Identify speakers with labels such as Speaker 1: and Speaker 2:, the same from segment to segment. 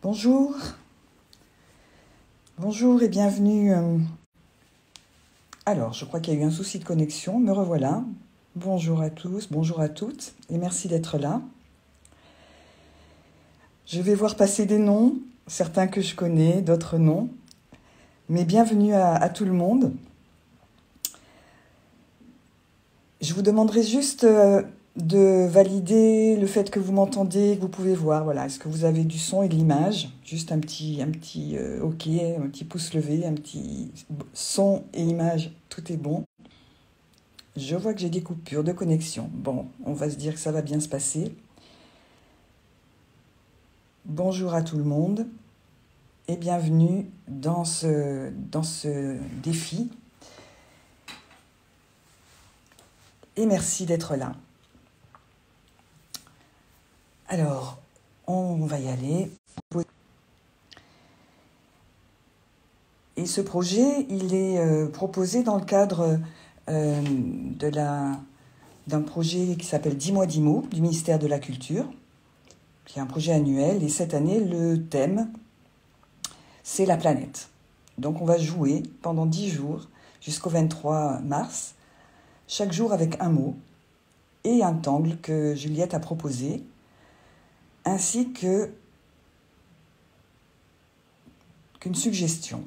Speaker 1: Bonjour, bonjour et bienvenue. Alors, je crois qu'il y a eu un souci de connexion, me revoilà. Bonjour à tous, bonjour à toutes et merci d'être là. Je vais voir passer des noms, certains que je connais, d'autres non. Mais bienvenue à tout le monde. Je vous demanderai juste de valider le fait que vous m'entendez, que vous pouvez voir. Voilà, est-ce que vous avez du son et de l'image? Juste un petit OK, un petit pouce levé, un petit son et image, tout est bon. Je vois que j'ai des coupures de connexion. Bon, on va se dire que ça va bien se passer. Bonjour à tout le monde et bienvenue dans ce défi. Et merci d'être là. Alors, on va y aller. Et ce projet, il est proposé dans le cadre d'un projet qui s'appelle 10 mois 10 mots du ministère de la Culture, qui est un projet annuel. Et cette année, le thème, c'est la planète. Donc on va jouer pendant 10 jours jusqu'au 23 mars, chaque jour avec un mot et un tangle que Juliette a proposé, ainsi qu'une suggestion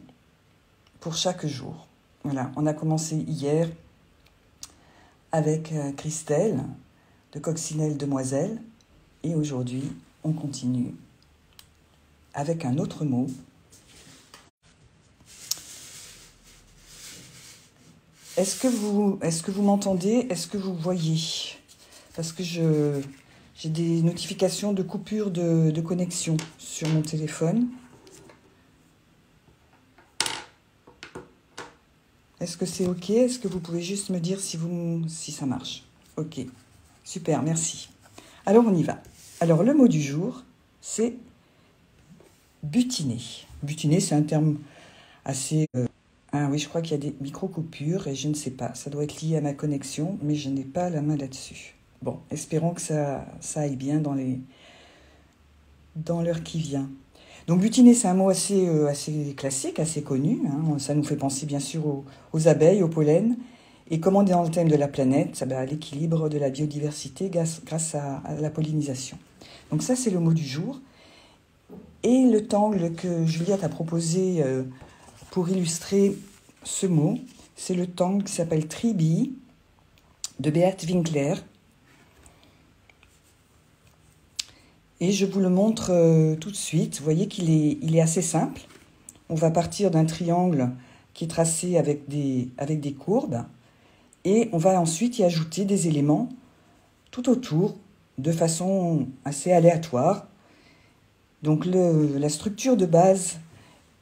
Speaker 1: pour chaque jour. Voilà, on a commencé hier avec Christelle de Coccinelle Demoiselle et aujourd'hui on continue avec un autre mot. Est-ce que vous m'entendez? Est-ce que vous voyez? Parce que j'ai des notifications de coupure de connexion sur mon téléphone. Est-ce que c'est OK? Est-ce que vous pouvez juste me dire si ça marche? OK, super, merci. Alors on y va. Alors le mot du jour, c'est butiner. Butiner, c'est un terme assez... Ah oui, je crois qu'il y a des micro-coupures et je ne sais pas. Ça doit être lié à ma connexion, mais je n'ai pas la main là-dessus. Bon, espérons que ça aille bien dans l'heure qui vient. Donc butiner, c'est un mot assez classique, assez connu. Hein. Ça nous fait penser bien sûr aux abeilles, au pollen. Et comme on est dans le thème de la planète, à l'équilibre de la biodiversité grâce à la pollinisation. Donc ça, c'est le mot du jour. Et le tangle que Juliette a proposé pour illustrer ce mot, c'est le tangle qui s'appelle Tribi de Beat Winkler. Et je vous le montre tout de suite. Vous voyez qu'il est assez simple. On va partir d'un triangle qui est tracé avec des courbes. Et on va ensuite y ajouter des éléments tout autour de façon assez aléatoire. Donc la structure de base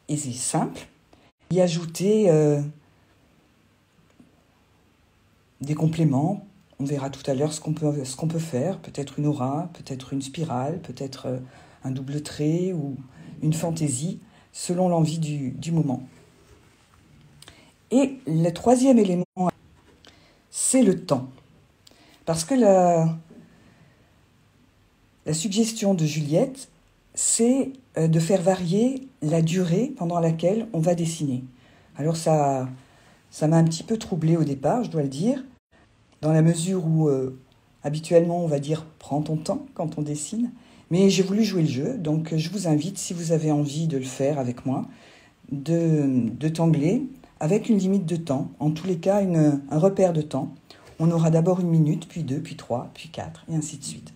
Speaker 1: est simple. Y ajouter des compléments. On verra tout à l'heure ce qu'on peut faire. Peut-être une aura, peut-être une spirale, peut-être un double trait ou une fantaisie, selon l'envie du moment. Et le troisième élément, c'est le temps. Parce que la suggestion de Juliette, c'est de faire varier la durée pendant laquelle on va dessiner. Alors ça m'a un petit peu troublée au départ, je dois le dire, dans la mesure où habituellement on va dire « prends ton temps » quand on dessine. Mais j'ai voulu jouer le jeu, donc je vous invite, si vous avez envie de le faire avec moi, de tangler avec une limite de temps, en tous les cas un repère de temps. On aura d'abord 1 minute, puis 2, puis 3, puis 4, et ainsi de suite.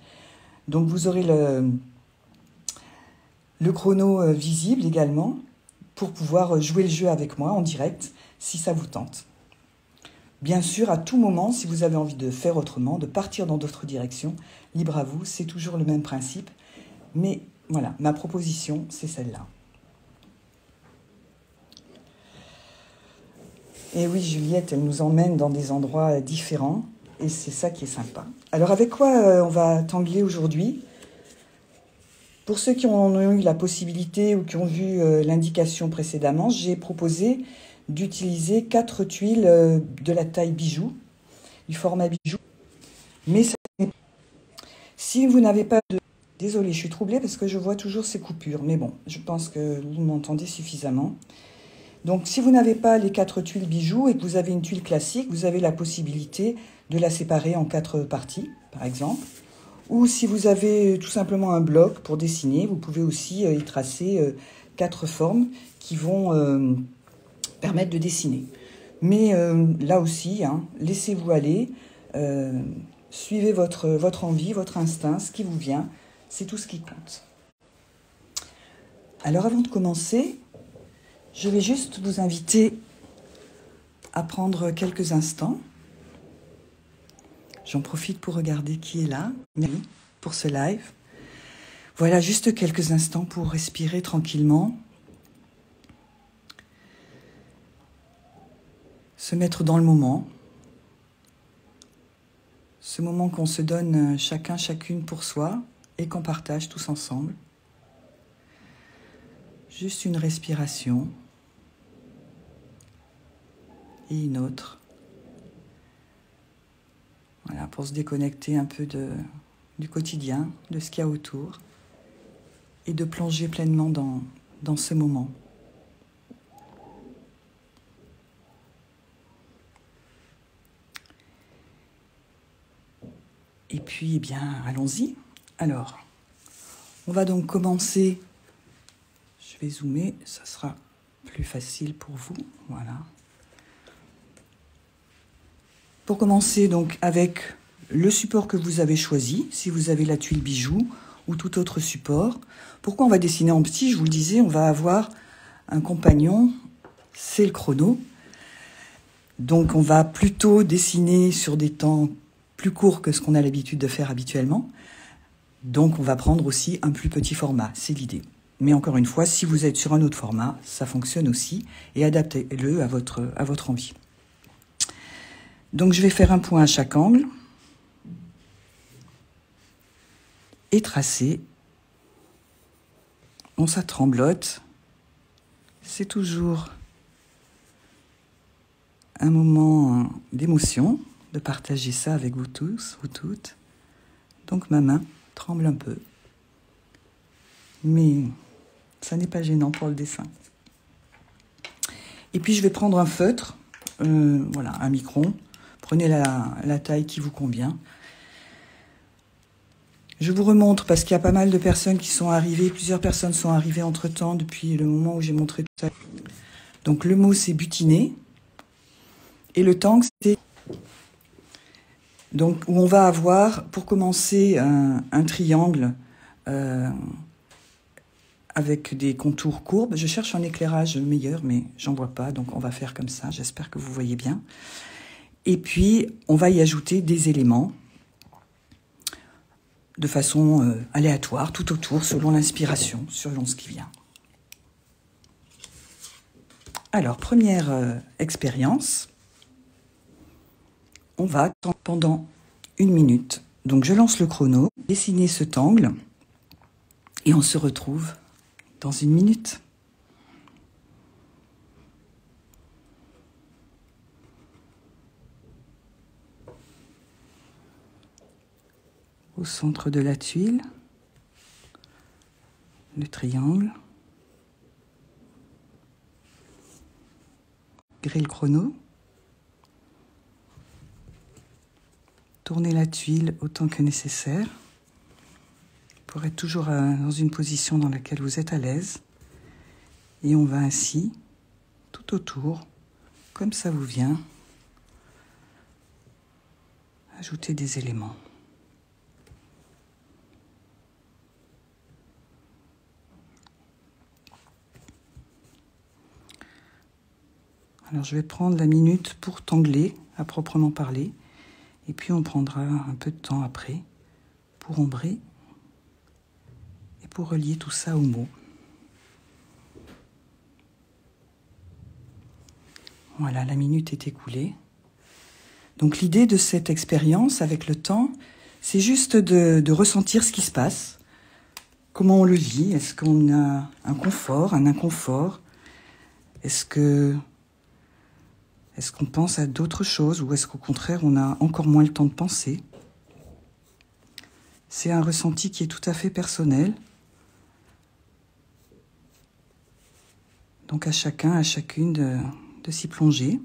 Speaker 1: Donc vous aurez le chrono visible également pour pouvoir jouer le jeu avec moi en direct si ça vous tente. Bien sûr, à tout moment, si vous avez envie de faire autrement, de partir dans d'autres directions, libre à vous, c'est toujours le même principe. Mais voilà, ma proposition, c'est celle-là. Et oui, Juliette, elle nous emmène dans des endroits différents et c'est ça qui est sympa. Alors avec quoi on va tangler aujourd'hui ? Pour ceux qui ont eu la possibilité ou qui ont vu l'indication précédemment, j'ai proposé d'utiliser 4 tuiles de la taille bijou, du format bijou. Mais si vous n'avez pas Désolée, je suis troublée parce que je vois toujours ces coupures. Mais bon, je pense que vous m'entendez suffisamment. Donc, si vous n'avez pas les 4 tuiles bijoux et que vous avez une tuile classique, vous avez la possibilité de la séparer en 4 parties, par exemple. Ou si vous avez tout simplement un bloc pour dessiner, vous pouvez aussi y tracer 4 formes qui vont permettre de dessiner. Mais là aussi, hein, laissez-vous aller, suivez votre envie, votre instinct, ce qui vous vient, c'est tout ce qui compte. Alors avant de commencer, je vais juste vous inviter à prendre quelques instants. J'en profite pour regarder qui est là, pour ce live. Voilà, juste quelques instants pour respirer tranquillement. Se mettre dans le moment. Ce moment qu'on se donne chacun, chacune pour soi et qu'on partage tous ensemble. Juste une respiration et une autre. Voilà, pour se déconnecter un peu du quotidien, de ce qu'il y a autour et de plonger pleinement dans ce moment. Et puis, eh bien, allons-y. Alors, on va donc commencer. Je vais zoomer, ça sera plus facile pour vous. Voilà. Pour commencer donc avec le support que vous avez choisi, si vous avez la tuile bijou ou tout autre support. Pourquoi on va dessiner en petit? Je vous le disais, on va avoir un compagnon, c'est le chrono. Donc on va plutôt dessiner sur des temps plus courts que ce qu'on a l'habitude de faire habituellement. Donc on va prendre aussi un plus petit format, c'est l'idée. Mais encore une fois, si vous êtes sur un autre format, ça fonctionne aussi et adaptez-le à votre envie. Donc je vais faire un point à chaque angle et tracer. On ça tremblote. C'est toujours un moment d'émotion de partager ça avec vous tous, vous toutes. Donc ma main tremble un peu. Mais ça n'est pas gênant pour le dessin. Et puis je vais prendre un feutre, voilà, un micron. Prenez la taille qui vous convient. Je vous remontre parce qu'il y a pas mal de personnes qui sont arrivées. Plusieurs personnes sont arrivées entre-temps depuis le moment où j'ai montré tout ça. Donc le mot c'est butiner. Et le tank c'est... Donc où on va avoir, pour commencer, un triangle avec des contours courbes. Je cherche un éclairage meilleur, mais j'en vois pas. Donc on va faire comme ça. J'espère que vous voyez bien. Et puis, on va y ajouter des éléments de façon aléatoire, tout autour, selon l'inspiration, selon ce qui vient. Alors, première expérience. On va attendre pendant 1 minute. Donc, je lance le chrono, dessiner cet angle, et on se retrouve dans 1 minute. Au centre de la tuile, le triangle, grille le chrono, tournez la tuile autant que nécessaire pour être toujours dans une position dans laquelle vous êtes à l'aise. Et on va ainsi, tout autour, comme ça vous vient, ajouter des éléments. Alors je vais prendre la minute pour tangler, à proprement parler, et puis on prendra un peu de temps après pour ombrer et pour relier tout ça aux mots. Voilà, la minute est écoulée. Donc l'idée de cette expérience avec le temps, c'est juste de ressentir ce qui se passe, comment on le vit, est-ce qu'on a un confort, un inconfort, est-ce qu'on pense à d'autres choses ou est-ce qu'au contraire, on a encore moins le temps de penser? C'est un ressenti qui est tout à fait personnel. Donc à chacun, à chacune de s'y plonger.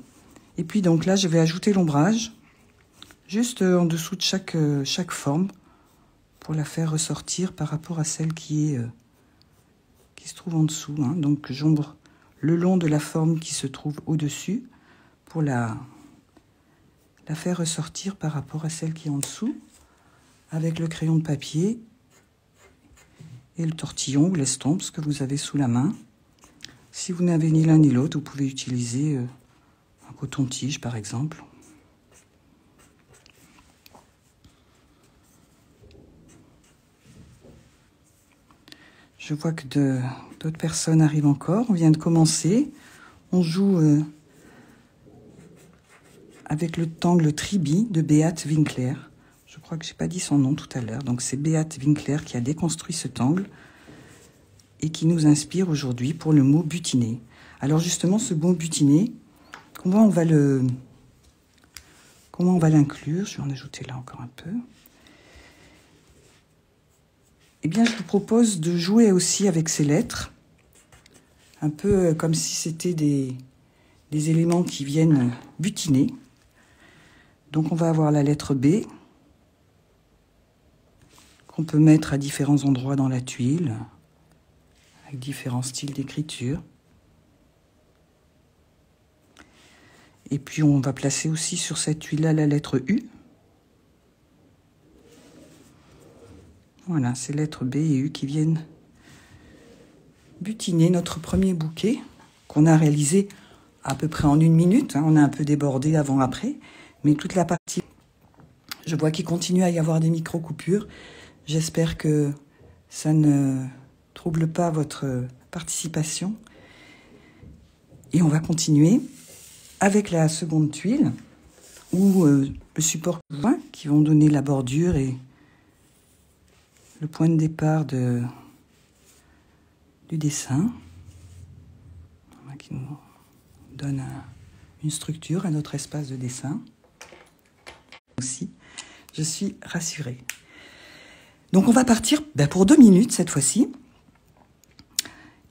Speaker 1: Et puis donc là, je vais ajouter l'ombrage, juste en dessous de chaque forme, pour la faire ressortir par rapport à celle qui se trouve en dessous. Hein. Donc j'ombre le long de la forme qui se trouve au-dessus, pour la faire ressortir par rapport à celle qui est en dessous, avec le crayon de papier et le tortillon ou l'estompe, ce que vous avez sous la main. Si vous n'avez ni l'un ni l'autre, vous pouvez utiliser un coton-tige par exemple. Je vois que d'autres personnes arrivent encore. On vient de commencer. On joue avec le tangle Tribi de Beat Winkler. Je crois que je n'ai pas dit son nom tout à l'heure. Donc c'est Beat Winkler qui a déconstruit ce tangle et qui nous inspire aujourd'hui pour le mot butiner. Alors justement, ce mot butiner, comment on va l'inclure? Je vais en ajouter là encore un peu. Eh bien, je vous propose de jouer aussi avec ces lettres, un peu comme si c'était des éléments qui viennent butiner. Donc, on va avoir la lettre B, qu'on peut mettre à différents endroits dans la tuile, avec différents styles d'écriture. Et puis, on va placer aussi sur cette tuile-là la lettre U. Voilà, ces lettres B et U qui viennent butiner notre premier bouquet qu'on a réalisé à peu près en 1 minute. On a un peu débordé avant-après, mais toute la partie, je vois qu'il continue à y avoir des micro-coupures. J'espère que ça ne trouble pas votre participation. Et on va continuer avec la seconde tuile, ou le support qui vont donner la bordure et le point de départ du dessin, qui nous donne une structure à notre espace de dessin. Aussi, je suis rassurée. Donc on va partir pour 2 minutes cette fois-ci,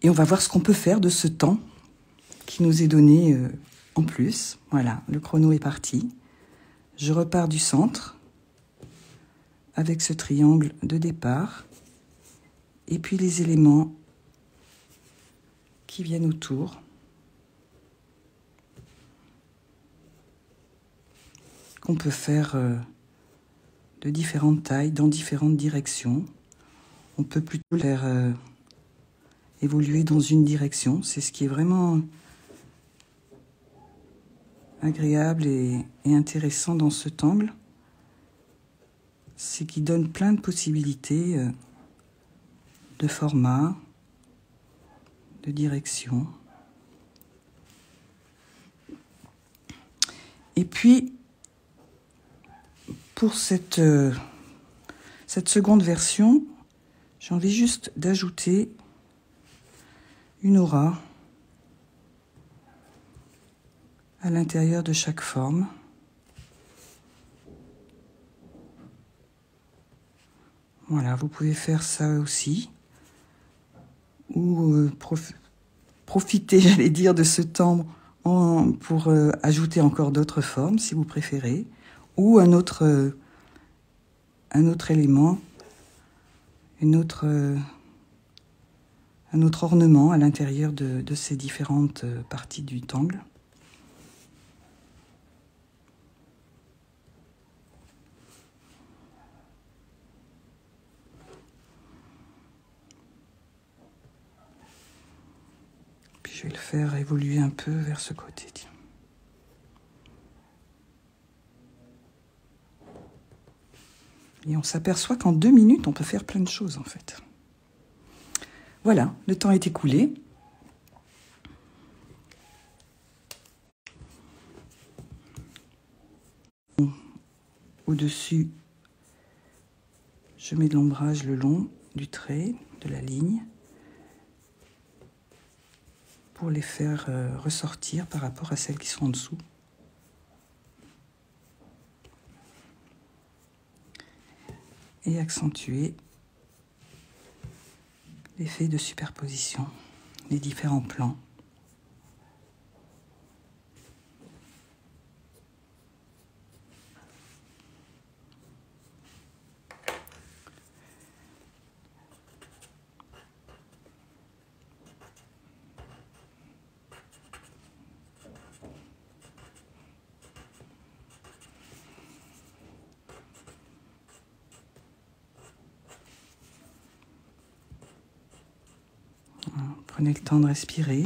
Speaker 1: et on va voir ce qu'on peut faire de ce temps qui nous est donné en plus. Voilà, le chrono est parti. Je repars du centre avec ce triangle de départ, et puis les éléments qui viennent autour. Qu'on peut faire de différentes tailles, dans différentes directions. On peut plutôt faire évoluer dans une direction. C'est ce qui est vraiment agréable et intéressant dans ce tangle. C'est qu'il donne plein de possibilités de format, de direction. Et puis, pour cette seconde version, j'ai envie juste d'ajouter une aura à l'intérieur de chaque forme. Voilà, vous pouvez faire ça aussi, ou profiter, j'allais dire, de ce temps pour ajouter encore d'autres formes, si vous préférez, ou un autre élément, un autre ornement à l'intérieur de ces différentes parties du tangle. Puis je vais le faire évoluer un peu vers ce côté. Tiens. Et on s'aperçoit qu'en 2 minutes, on peut faire plein de choses, en fait. Voilà, le temps est écoulé. Au-dessus, je mets de l'ombrage le long du trait, de la ligne, pour les faire ressortir par rapport à celles qui sont en dessous. et accentuer l'effet de superposition des différents plans. Prenez le temps de respirer,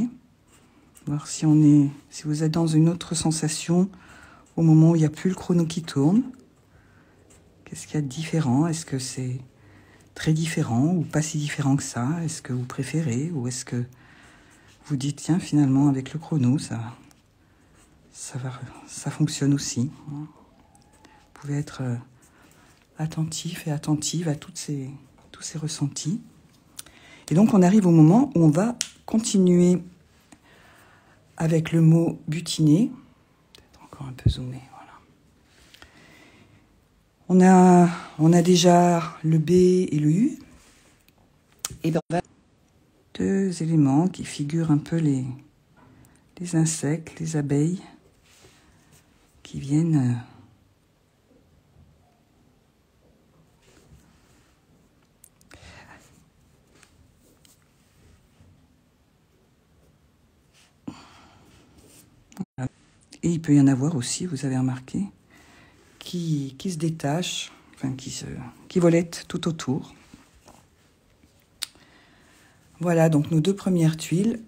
Speaker 1: voir si vous êtes dans une autre sensation au moment où il n'y a plus le chrono qui tourne. Qu'est-ce qu'il y a de différent? Est-ce que c'est très différent ou pas si différent que ça? Est-ce que vous préférez ou est-ce que vous dites tiens finalement avec le chrono ça fonctionne aussi? Vous pouvez être attentif et attentive à tous ces ressentis. Et donc on arrive au moment où on va continuer avec le mot butiner. Peut-être encore un peu zoomé, voilà. On a déjà le B et le U. Et bien, deux éléments qui figurent un peu les insectes, les abeilles, qui viennent et il peut y en avoir aussi, vous avez remarqué, qui se détachent, enfin qui volettent tout autour. Voilà donc nos deux premières tuiles.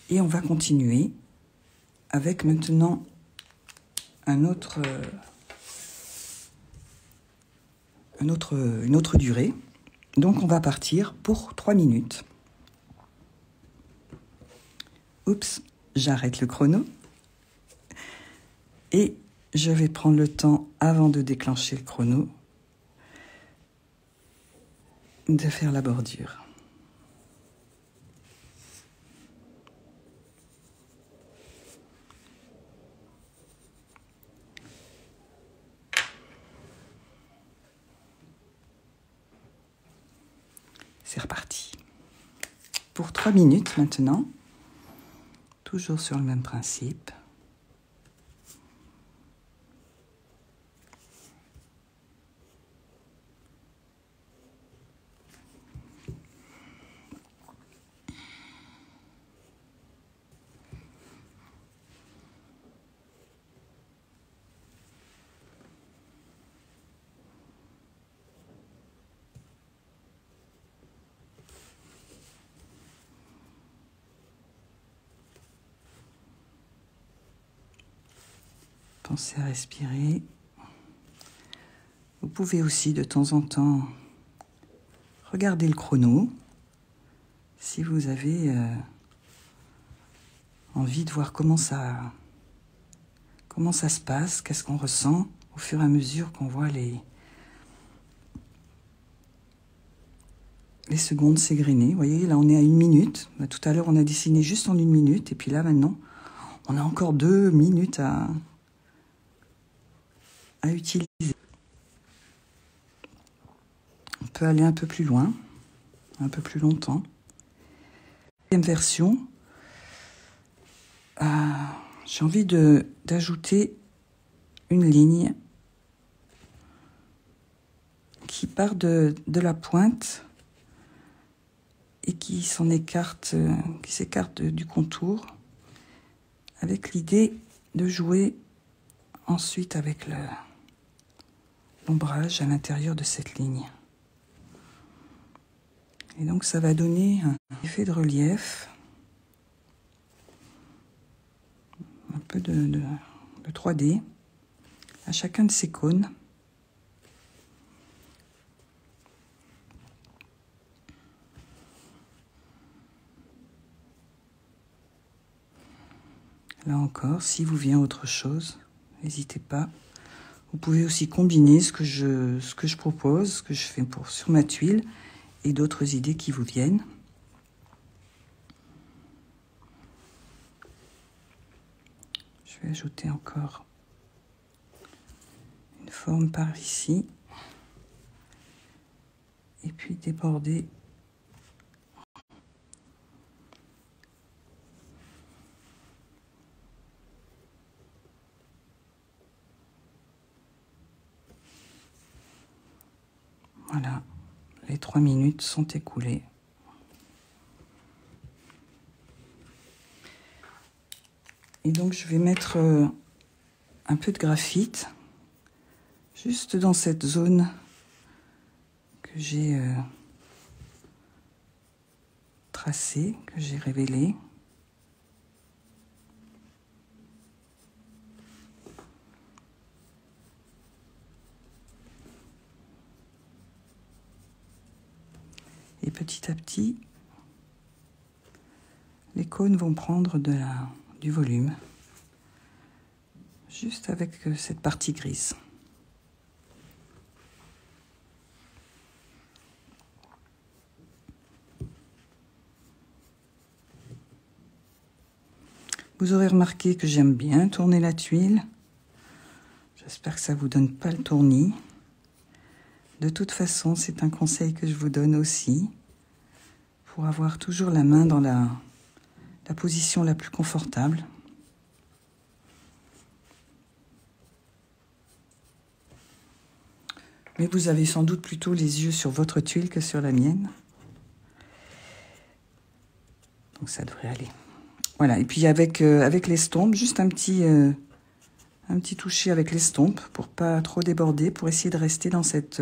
Speaker 1: Et on va continuer avec maintenant une autre durée. Donc on va partir pour 3 minutes. Oups, j'arrête le chrono. Et je vais prendre le temps, avant de déclencher le chrono, de faire la bordure. C'est reparti. Pour 3 minutes maintenant, toujours sur le même principe. Pensez à respirer. Vous pouvez aussi de temps en temps regarder le chrono si vous avez envie de voir comment ça se passe, qu'est-ce qu'on ressent au fur et à mesure qu'on voit les secondes s'égrener. Vous voyez, là on est à 1 minute. Tout à l'heure on a dessiné juste en 1 minute et puis là maintenant on a encore 2 minutes à utiliser. On peut aller un peu plus loin, un peu plus longtemps. Deuxième version, j'ai envie d'ajouter une ligne qui part de la pointe et qui s'écarte du contour, avec l'idée de jouer ensuite avec l'ombrage à l'intérieur de cette ligne. Et donc ça va donner un effet de relief, un peu de 3D à chacun de ces cônes. Là encore, si vous vient autre chose, n'hésitez pas. Vous pouvez aussi combiner ce que je propose, ce que je fais sur ma tuile, et d'autres idées qui vous viennent. Je vais ajouter encore une forme par ici. Et puis déborder. Voilà, les 3 minutes sont écoulées. Et donc je vais mettre un peu de graphite, juste dans cette zone que j'ai tracée, que j'ai révélée. Et petit à petit, les cônes vont prendre du volume, juste avec cette partie grise. Vous aurez remarqué que j'aime bien tourner la tuile. J'espère que ça ne vous donne pas le tournis. De toute façon, c'est un conseil que je vous donne aussi, pour avoir toujours la main dans la position la plus confortable. Mais vous avez sans doute plutôt les yeux sur votre tuile que sur la mienne. Donc ça devrait aller. Voilà, et puis avec l'estompe, juste un petit toucher avec l'estompe pour pas trop déborder, pour essayer de rester dans cette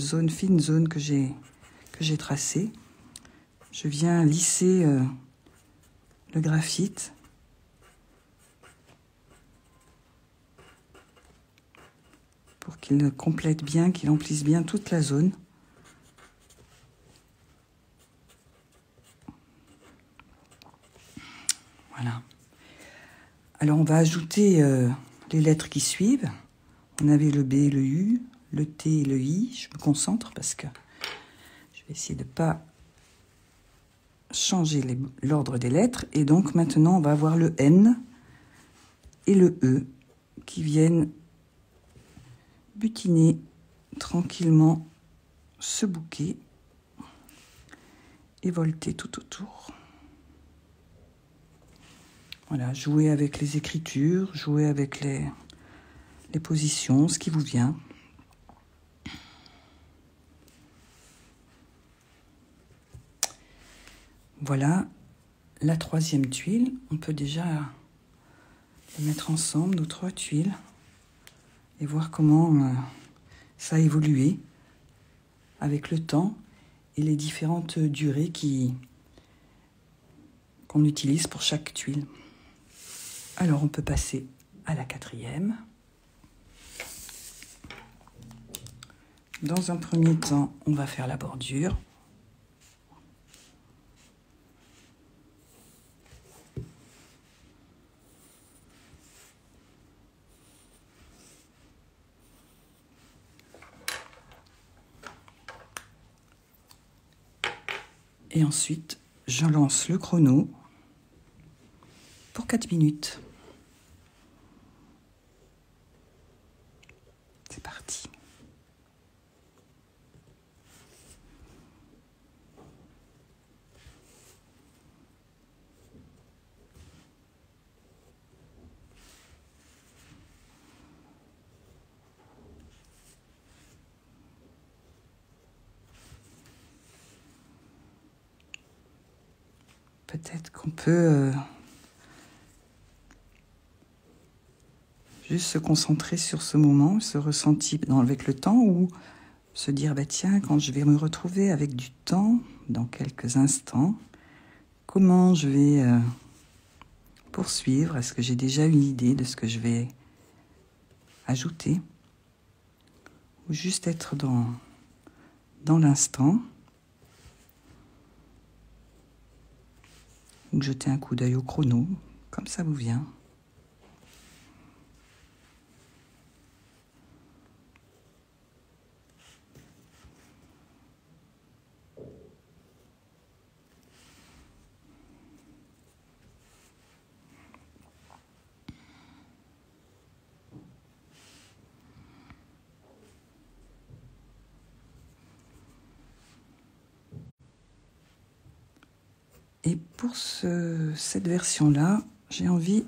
Speaker 1: zone, fine zone que j'ai tracée. Je viens lisser le graphite. Pour qu'il complète bien, qu'il emplisse bien toute la zone. Voilà. Alors on va ajouter les lettres qui suivent. On avait le B et le U, le T et le I. Je me concentre parce que je vais essayer de ne pas changer l'ordre des lettres. Et donc maintenant on va avoir le N et le E qui viennent butiner tranquillement ce bouquet et volter tout autour. Voilà, jouer avec les écritures, jouer avec les positions, ce qui vous vient. Voilà la 3e tuile. On peut déjà les mettre ensemble, nos 3 tuiles, et voir comment ça a évolué avec le temps et les différentes durées qu'on utilise pour chaque tuile. Alors on peut passer à la 4e. Dans un premier temps, on va faire la bordure. Et ensuite, je lance le chrono pour 4 minutes. C'est parti. Peut-être qu'on peut juste se concentrer sur ce moment, ce ressenti avec le temps, ou se dire, bah tiens, quand je vais me retrouver avec du temps, dans quelques instants, comment je vais poursuivre? Est-ce que j'ai déjà une idée de ce que je vais ajouter? Ou juste être dans l'instant, ou jeter un coup d'œil au chrono, comme ça vous vient. Et pour cette version-là, j'ai envie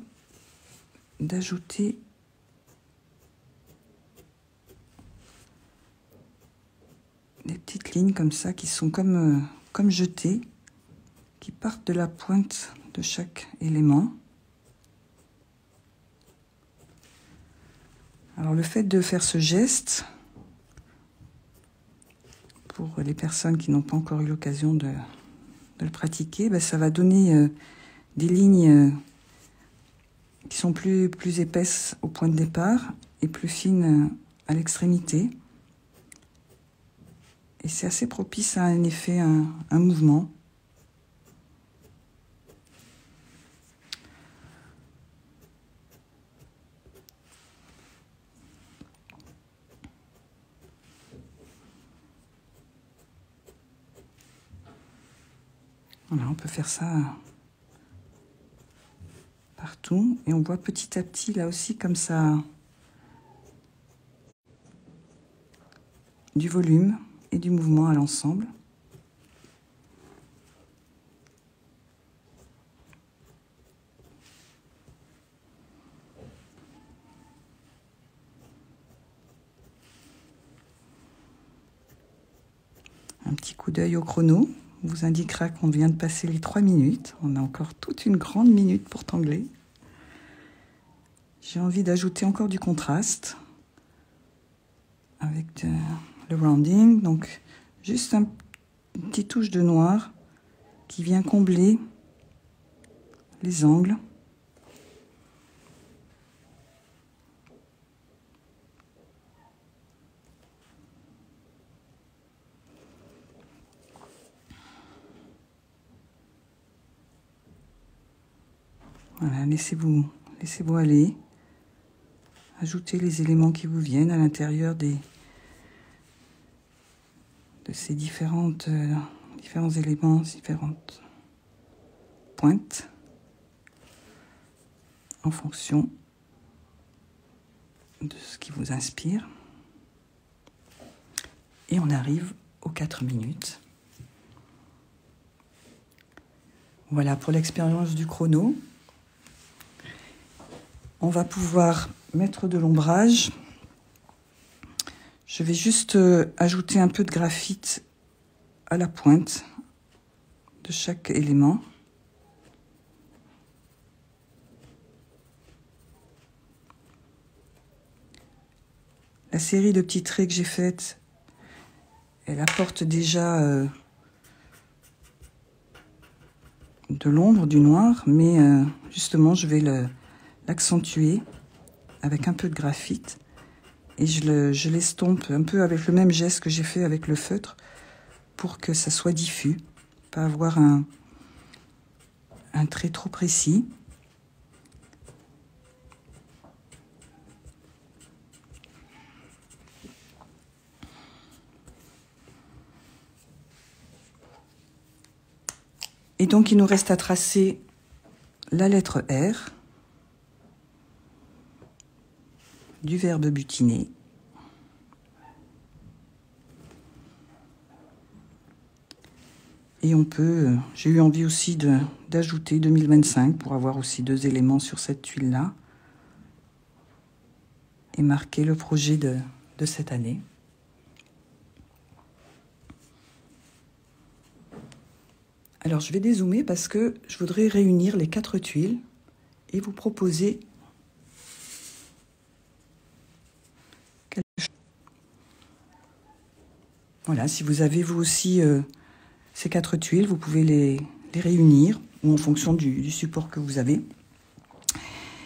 Speaker 1: d'ajouter des petites lignes comme ça qui sont comme jetées, qui partent de la pointe de chaque élément. Alors le fait de faire ce geste, pour les personnes qui n'ont pas encore eu l'occasion de le pratiquer, ben, ça va donner des lignes qui sont plus épaisses au point de départ et plus fines à l'extrémité. Et c'est assez propice à un effet, un mouvement. Voilà, on peut faire ça partout. Et on voit petit à petit, là aussi, comme ça, du volume et du mouvement à l'ensemble. Un petit coup d'œil au chrono vous indiquera qu'on vient de passer les 3 minutes. On a encore toute une grande minute pour tangler. J'ai envie d'ajouter encore du contraste avec le rounding. Donc, juste une petite touche de noir qui vient combler les angles. Voilà, laissez-vous aller. Ajoutez les éléments qui vous viennent à l'intérieur de ces différents éléments, différentes pointes, en fonction de ce qui vous inspire. Et on arrive aux 4 minutes. Voilà pour l'expérience du chrono. On va pouvoir mettre de l'ombrage. Je vais juste ajouter un peu de graphite à la pointe de chaque élément. La série de petits traits que j'ai faite, elle apporte déjà de l'ombre, du noir, mais justement je vais l'accentuer avec un peu de graphite et je l'estompe un peu avec le même geste que j'ai fait avec le feutre pour que ça soit diffus, pas avoir un trait trop précis. Et donc il nous reste à tracer la lettre R du verbe butiner. Et on peut, j'ai eu envie aussi d'ajouter 2025 pour avoir aussi 2 éléments sur cette tuile-là et marquer le projet de cette année. Alors je vais dézoomer parce que je voudrais réunir les 4 tuiles et vous proposer quelque chose. Voilà, si vous avez vous aussi ces 4 tuiles, vous pouvez les réunir ou en fonction du support que vous avez.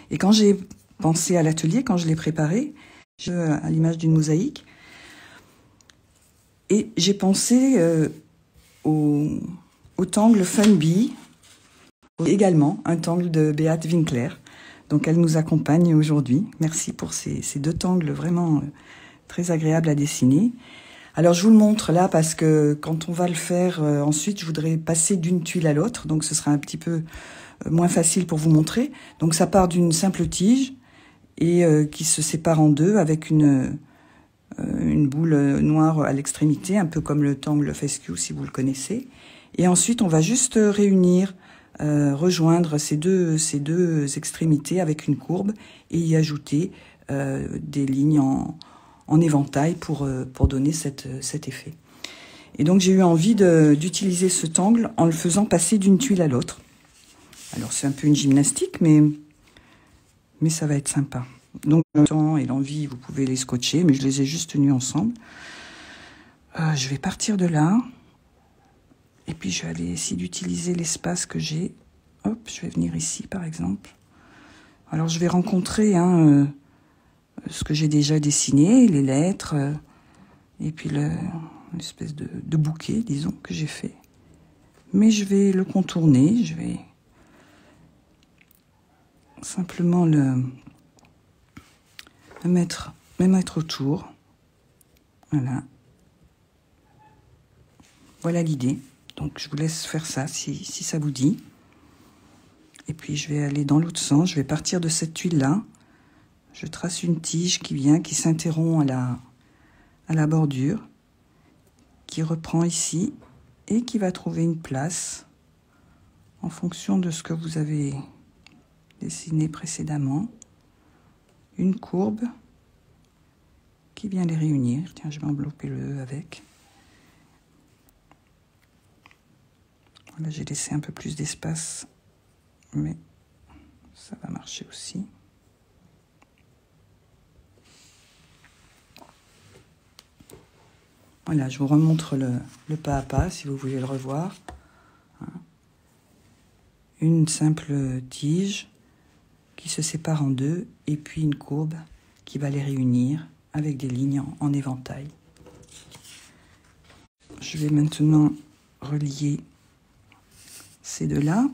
Speaker 1: Et quand j'ai pensé à l'atelier, quand je l'ai préparé, à l'image d'une mosaïque, et j'ai pensé au tangle Fun Bee, également un tangle de Beate Winkler. Donc elle nous accompagne aujourd'hui. Merci pour ces 2 tangles vraiment très agréables à dessiner. Alors je vous le montre là parce que quand on va le faire ensuite, je voudrais passer d'une tuile à l'autre, donc ce sera un petit peu moins facile pour vous montrer. Donc ça part d'une simple tige et qui se sépare en 2 avec une boule noire à l'extrémité, un peu comme le tangle fescue si vous le connaissez. Et ensuite, on va juste réunir, rejoindre ces deux extrémités avec une courbe et y ajouter des lignes en éventail pour donner cet effet. Et donc, j'ai eu envie d'utiliser cet angle en le faisant passer d'une tuile à l'autre. Alors, c'est un peu une gymnastique, mais ça va être sympa. Donc, le temps et l'envie, vous pouvez les scotcher, mais je les ai juste tenus ensemble. Je vais partir de là. Et puis, je vais aller essayer d'utiliser l'espace que j'ai. Hop, je vais venir ici, par exemple. Alors, je vais rencontrer ce que j'ai déjà dessiné, les lettres, et puis l'espèce de bouquet, disons, que j'ai fait. Mais je vais le contourner, je vais simplement me mettre autour. Voilà. Voilà l'idée. Donc, je vous laisse faire ça, si ça vous dit. Et puis, je vais aller dans l'autre sens. Je vais partir de cette tuile-là. Je trace une tige qui s'interrompt à la bordure, qui reprend ici et qui va trouver une place en fonction de ce que vous avez dessiné précédemment. Une courbe qui vient les réunir. Tiens, je vais envelopper le E avec. Là, j'ai laissé un peu plus d'espace, mais ça va marcher aussi. Voilà, je vous remontre le pas à pas, si vous voulez le revoir. Une simple tige qui se sépare en deux, et puis une courbe qui va les réunir avec des lignes en éventail. Je vais maintenant relier ces deux-là.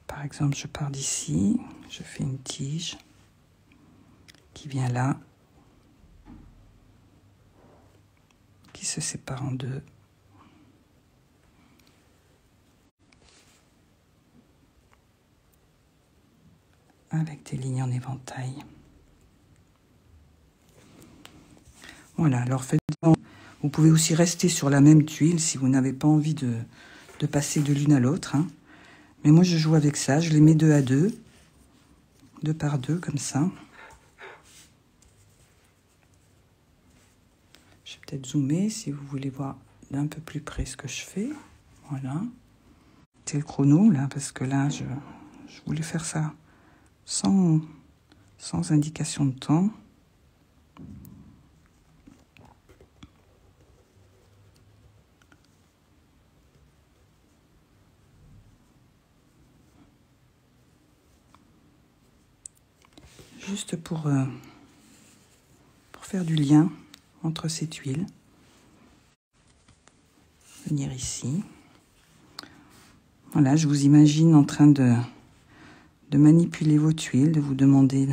Speaker 1: Par exemple, je pars d'ici, je fais une tige qui vient là, qui se sépare en deux. Avec des lignes en éventail. Voilà, alors vous pouvez aussi rester sur la même tuile si vous n'avez pas envie de passer de l'une à l'autre. Hein. Mais moi, je joue avec ça, je les mets deux à deux, deux par deux, comme ça. Je vais peut-être zoomer si vous voulez voir d'un peu plus près ce que je fais. Voilà. C'est le chrono, là, parce que là, je voulais faire ça sans indication de temps. Juste pour faire du lien entre ces tuiles. Venir ici. Voilà, je vous imagine en train de manipuler vos tuiles, de vous demander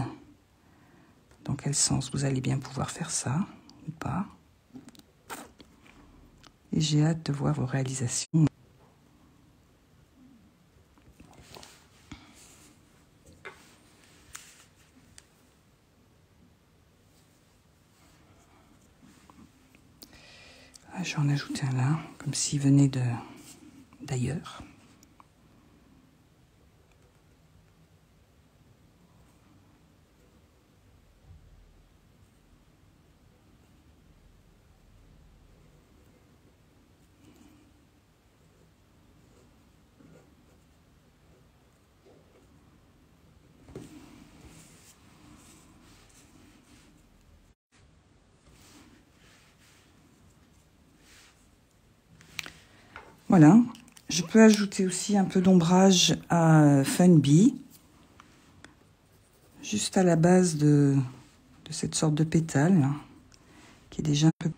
Speaker 1: dans quel sens vous allez bien pouvoir faire ça ou pas. Et j'ai hâte de voir vos réalisations. Ah, je vais en ajouter un là, comme s'il venait d'ailleurs. Voilà, je peux ajouter aussi un peu d'ombrage à Fun Bee, juste à la base de cette sorte de pétale, qui est déjà un peu...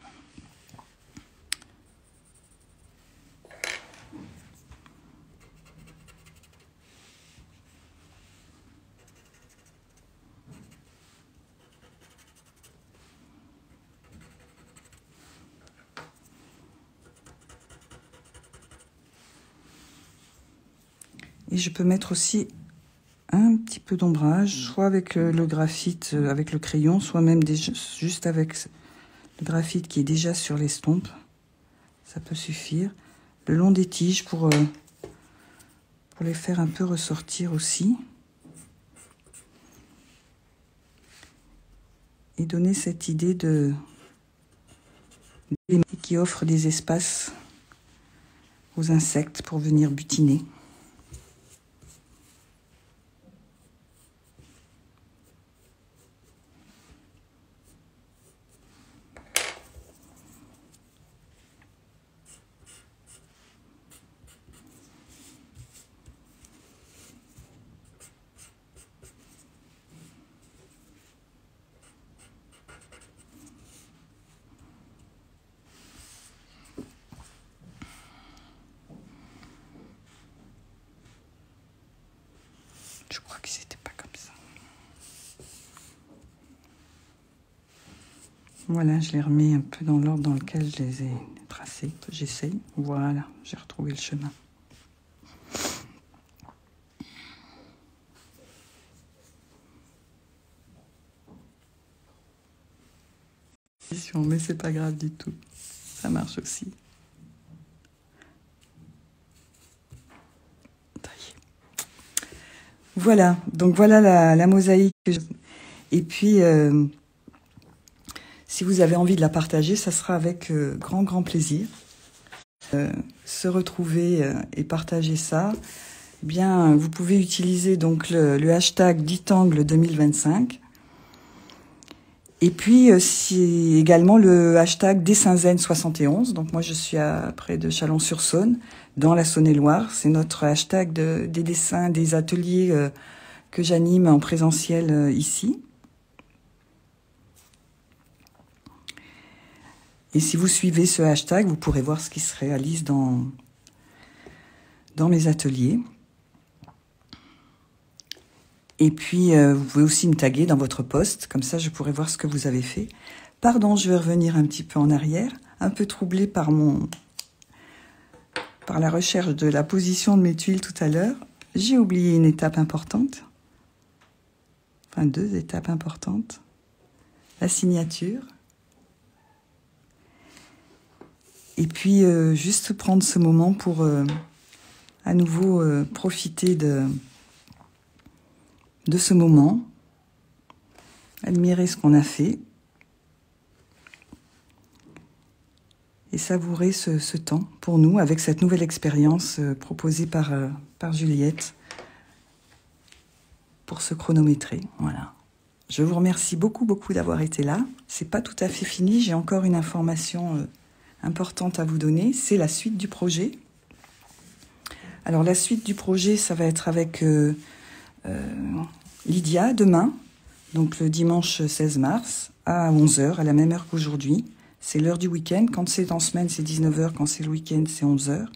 Speaker 1: Et je peux mettre aussi un petit peu peu d'ombrage, soit avec le graphite, avec le crayon, soit même juste avec le graphite qui est déjà sur l'estompe. Ça peut suffire. Le long des tiges pour les faire un peu ressortir aussi. Et donner cette idée qui offre des espaces aux insectes pour venir butiner. Je crois que c'était pas comme ça. Voilà, je les remets un peu dans l'ordre dans lequel je les ai tracés. J'essaye. Voilà, j'ai retrouvé le chemin. Mais c'est pas grave du tout. Ça marche aussi. Voilà, donc voilà la mosaïque. Et puis, si vous avez envie de la partager, ça sera avec grand plaisir. Se retrouver et partager ça, eh bien, vous pouvez utiliser donc le hashtag Ditangle 2025. Et puis, c'est également le hashtag DessinZen71. Donc moi, je suis près de Chalon-sur-Saône, dans la Saône-et-Loire. C'est notre hashtag des dessins, des ateliers que j'anime en présentiel ici. Et si vous suivez ce hashtag, vous pourrez voir ce qui se réalise dans mes ateliers. Et puis, vous pouvez aussi me taguer dans votre post, comme ça je pourrai voir ce que vous avez fait. Pardon, je vais revenir un petit peu en arrière, un peu troublée par la recherche de la position de mes tuiles tout à l'heure. J'ai oublié une étape importante, enfin 2 étapes importantes. La signature. Et puis, juste prendre ce moment pour à nouveau profiter de ce moment, admirer ce qu'on a fait et savourer ce temps pour nous avec cette nouvelle expérience proposée par Juliette pour se chronométrer. Voilà. Je vous remercie beaucoup d'avoir été là. C'est pas tout à fait fini, j'ai encore une information importante à vous donner, c'est la suite du projet. Alors la suite du projet, ça va être avec Lydia demain, donc le dimanche 16 mars à 11h, à la même heure qu'aujourd'hui. C'est l'heure du week-end. Quand c'est en semaine, c'est 19h. Quand c'est le week-end, c'est 11h.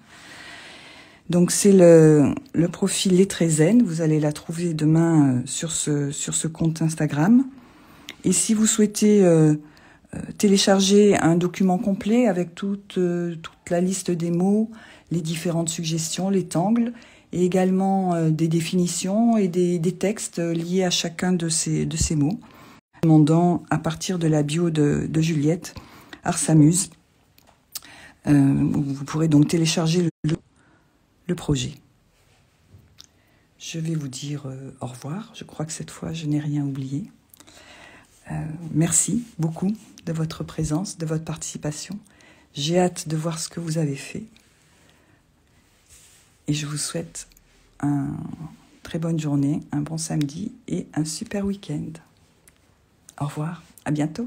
Speaker 1: Donc c'est le profil Les Très Zen. Vous allez la trouver demain sur ce compte Instagram. Et si vous souhaitez télécharger un document complet avec toute la liste des mots, les différentes suggestions, les tangles, et également des définitions et des textes liés à chacun de ces mots, demandant à partir de la bio de Juliette, Arsamuse. Vous pourrez donc télécharger le projet. Je vais vous dire au revoir. Je crois que cette fois, je n'ai rien oublié. Merci beaucoup de votre présence, de votre participation. J'ai hâte de voir ce que vous avez fait. Et je vous souhaite une très bonne journée, un bon samedi et un super week-end. Au revoir, à bientôt.